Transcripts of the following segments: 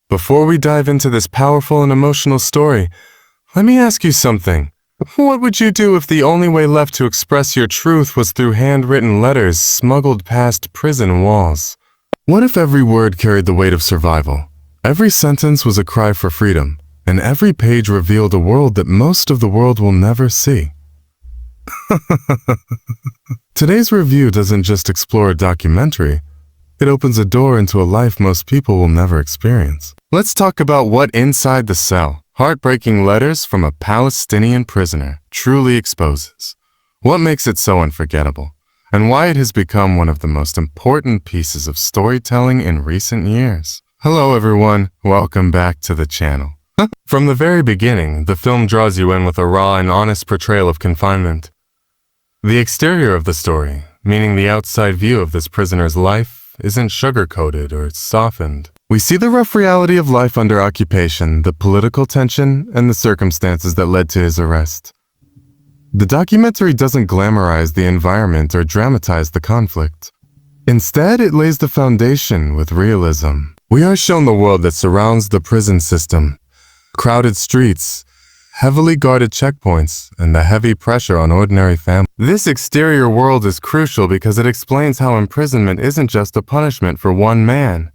Before we dive into this powerful and emotional story, let me ask you something. What would you do if the only way left to express your truth was through handwritten letters smuggled past prison walls? What if every word carried the weight of survival? Every sentence was a cry for freedom, and every page revealed a world that most of the world will never see. Today's review doesn't just explore a documentary, it opens a door into a life most people will never experience. Let's talk about what Inside the Cell, Heartbreaking Letters from a Palestinian Prisoner, truly exposes. What makes it so unforgettable, and why it has become one of the most important pieces of storytelling in recent years. Hello everyone, welcome back to the channel. From the very beginning, the film draws you in with a raw and honest portrayal of confinement. The exterior of the story, meaning the outside view of this prisoner's life, isn't sugar-coated or softened. We see the rough reality of life under occupation, the political tension, and the circumstances that led to his arrest. The documentary doesn't glamorize the environment or dramatize the conflict. Instead, it lays the foundation with realism. We are shown the world that surrounds the prison system, crowded streets, heavily guarded checkpoints, and the heavy pressure on ordinary families. This exterior world is crucial because it explains how imprisonment isn't just a punishment for one man.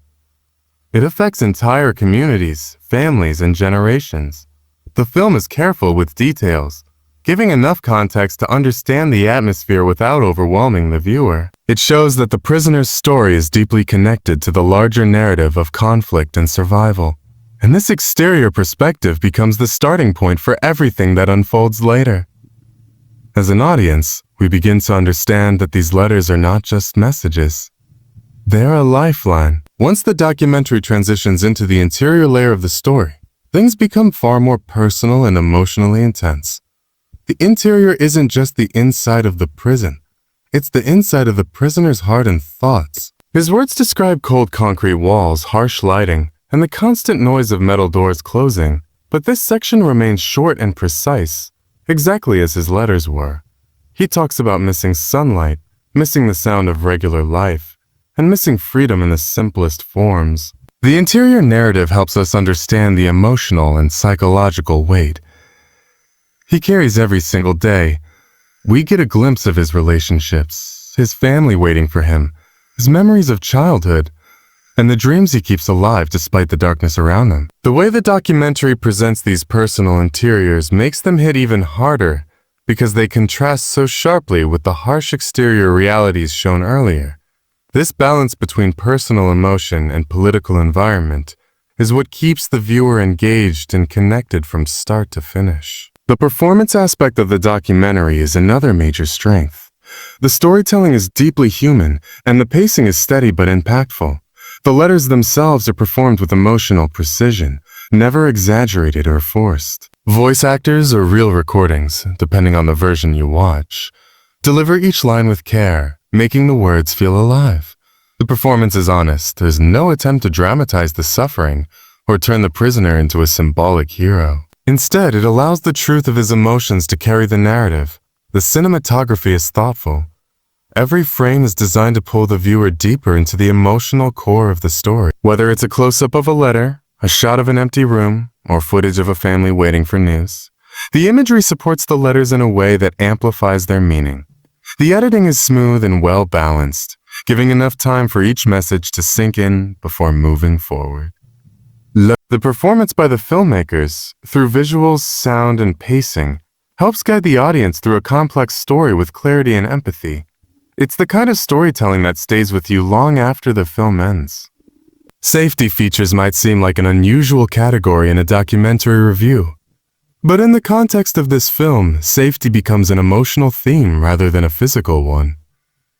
It affects entire communities, families, and generations. The film is careful with details, giving enough context to understand the atmosphere without overwhelming the viewer. It shows that the prisoner's story is deeply connected to the larger narrative of conflict and survival. And this exterior perspective becomes the starting point for everything that unfolds later. As an audience, we begin to understand that these letters are not just messages. They are a lifeline. Once the documentary transitions into the interior layer of the story, things become far more personal and emotionally intense. The interior isn't just the inside of the prison. It's the inside of the prisoner's heart and thoughts. His words describe cold concrete walls, harsh lighting, and the constant noise of metal doors closing, but this section remains short and precise, exactly as his letters were. He talks about missing sunlight, missing the sound of regular life, and missing freedom in the simplest forms. The interior narrative helps us understand the emotional and psychological weight he carries every single day. We get a glimpse of his relationships, his family waiting for him, his memories of childhood, and the dreams he keeps alive despite the darkness around him. The way the documentary presents these personal interiors makes them hit even harder because they contrast so sharply with the harsh exterior realities shown earlier. This balance between personal emotion and political environment is what keeps the viewer engaged and connected from start to finish. The performance aspect of the documentary is another major strength. The storytelling is deeply human, and the pacing is steady but impactful. The letters themselves are performed with emotional precision, never exaggerated or forced. Voice actors or real recordings, depending on the version you watch, deliver each line with care, making the words feel alive. The performance is honest. There's no attempt to dramatize the suffering or turn the prisoner into a symbolic hero. Instead, it allows the truth of his emotions to carry the narrative. The cinematography is thoughtful. Every frame is designed to pull the viewer deeper into the emotional core of the story. Whether it's a close-up of a letter, a shot of an empty room, or footage of a family waiting for news, the imagery supports the letters in a way that amplifies their meaning. The editing is smooth and well-balanced, giving enough time for each message to sink in before moving forward. The performance by the filmmakers, through visuals, sound, and pacing, helps guide the audience through a complex story with clarity and empathy. It's the kind of storytelling that stays with you long after the film ends. Safety features might seem like an unusual category in a documentary review. But in the context of this film, safety becomes an emotional theme rather than a physical one.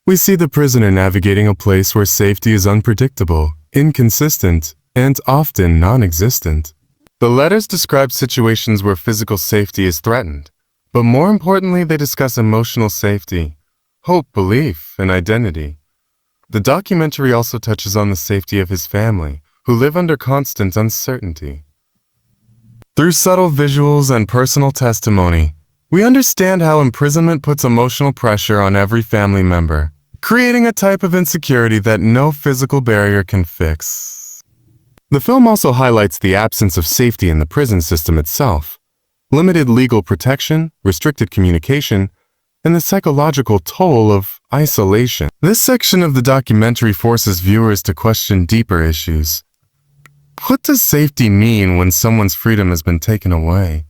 We see the prisoner navigating a place where safety is unpredictable, inconsistent, and often non-existent. The letters describe situations where physical safety is threatened, but more importantly, they discuss emotional safety, hope, belief, and identity. The documentary also touches on the safety of his family, who live under constant uncertainty. Through subtle visuals and personal testimony, we understand how imprisonment puts emotional pressure on every family member, creating a type of insecurity that no physical barrier can fix. The film also highlights the absence of safety in the prison system itself, limited legal protection, restricted communication, and the psychological toll of isolation. This section of the documentary forces viewers to question deeper issues. What does safety mean when someone's freedom has been taken away?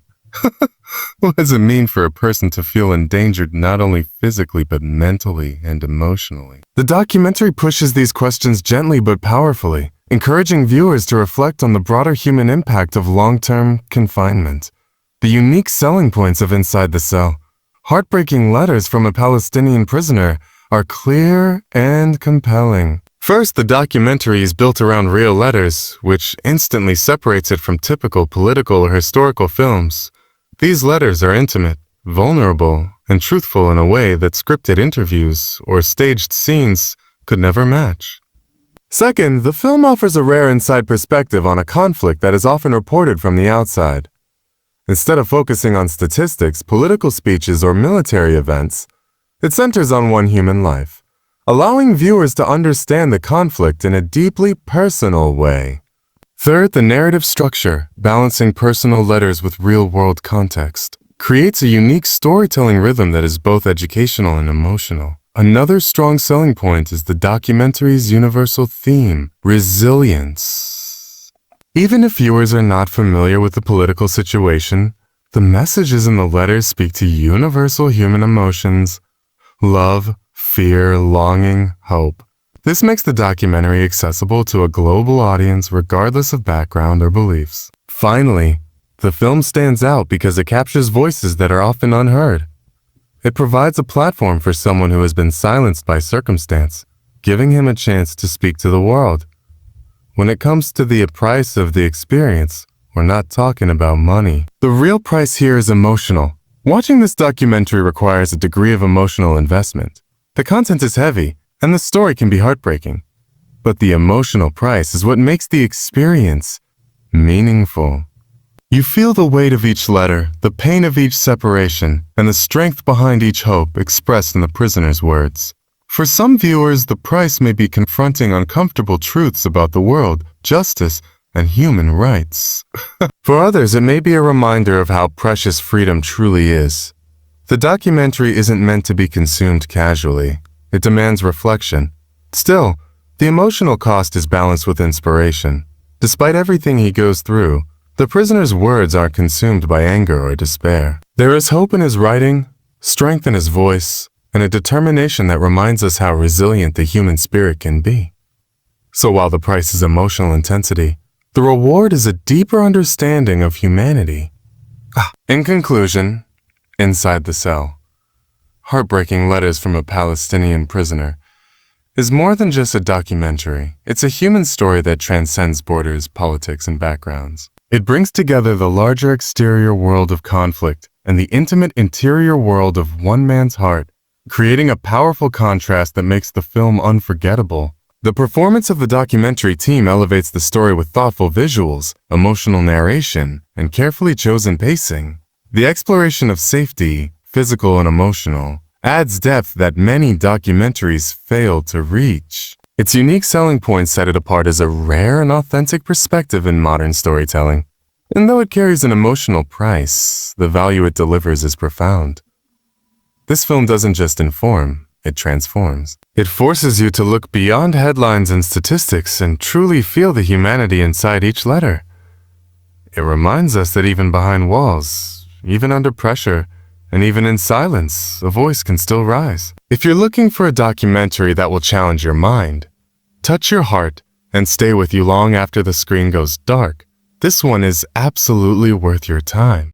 What does it mean for a person to feel endangered not only physically but mentally and emotionally? The documentary pushes these questions gently but powerfully, encouraging viewers to reflect on the broader human impact of long-term confinement. The unique selling points of Inside the Cell, heartbreaking letters from a Palestinian prisoner, are clear and compelling. First, the documentary is built around real letters, which instantly separates it from typical political or historical films. These letters are intimate, vulnerable, and truthful in a way that scripted interviews or staged scenes could never match. Second, the film offers a rare inside perspective on a conflict that is often reported from the outside. Instead of focusing on statistics, political speeches, or military events, it centers on one human life, allowing viewers to understand the conflict in a deeply personal way. Third, the narrative structure, balancing personal letters with real-world context, creates a unique storytelling rhythm that is both educational and emotional. Another strong selling point is the documentary's universal theme, resilience. Even if viewers are not familiar with the political situation, the messages in the letters speak to universal human emotions: love, fear, longing, hope. This makes the documentary accessible to a global audience regardless of background or beliefs. Finally, the film stands out because it captures voices that are often unheard. It provides a platform for someone who has been silenced by circumstance, giving him a chance to speak to the world. When it comes to the price of the experience, we're not talking about money. The real price here is emotional. Watching this documentary requires a degree of emotional investment. The content is heavy, and the story can be heartbreaking. But the emotional price is what makes the experience meaningful. You feel the weight of each letter, the pain of each separation, and the strength behind each hope expressed in the prisoner's words. For some viewers, the price may be confronting uncomfortable truths about the world, justice, and human rights. For others, it may be a reminder of how precious freedom truly is. The documentary isn't meant to be consumed casually. It demands reflection. Still, the emotional cost is balanced with inspiration. Despite everything he goes through, the prisoner's words aren't consumed by anger or despair. There is hope in his writing, strength in his voice, and a determination that reminds us how resilient the human spirit can be. So while the price is emotional intensity, the reward is a deeper understanding of humanity. In conclusion, Inside the Cell, Heartbreaking Letters from a Palestinian Prisoner, is more than just a documentary. It's a human story that transcends borders, politics, and backgrounds. It brings together the larger exterior world of conflict and the intimate interior world of one man's heart, creating a powerful contrast that makes the film unforgettable. The performance of the documentary team elevates the story with thoughtful visuals, emotional narration, and carefully chosen pacing. The exploration of safety, physical and emotional, adds depth that many documentaries fail to reach. Its unique selling points set it apart as a rare and authentic perspective in modern storytelling. And though it carries an emotional price, the value it delivers is profound. This film doesn't just inform, it transforms. It forces you to look beyond headlines and statistics and truly feel the humanity inside each letter. It reminds us that even behind walls, even under pressure, and even in silence, a voice can still rise. If you're looking for a documentary that will challenge your mind, touch your heart, and stay with you long after the screen goes dark, this one is absolutely worth your time.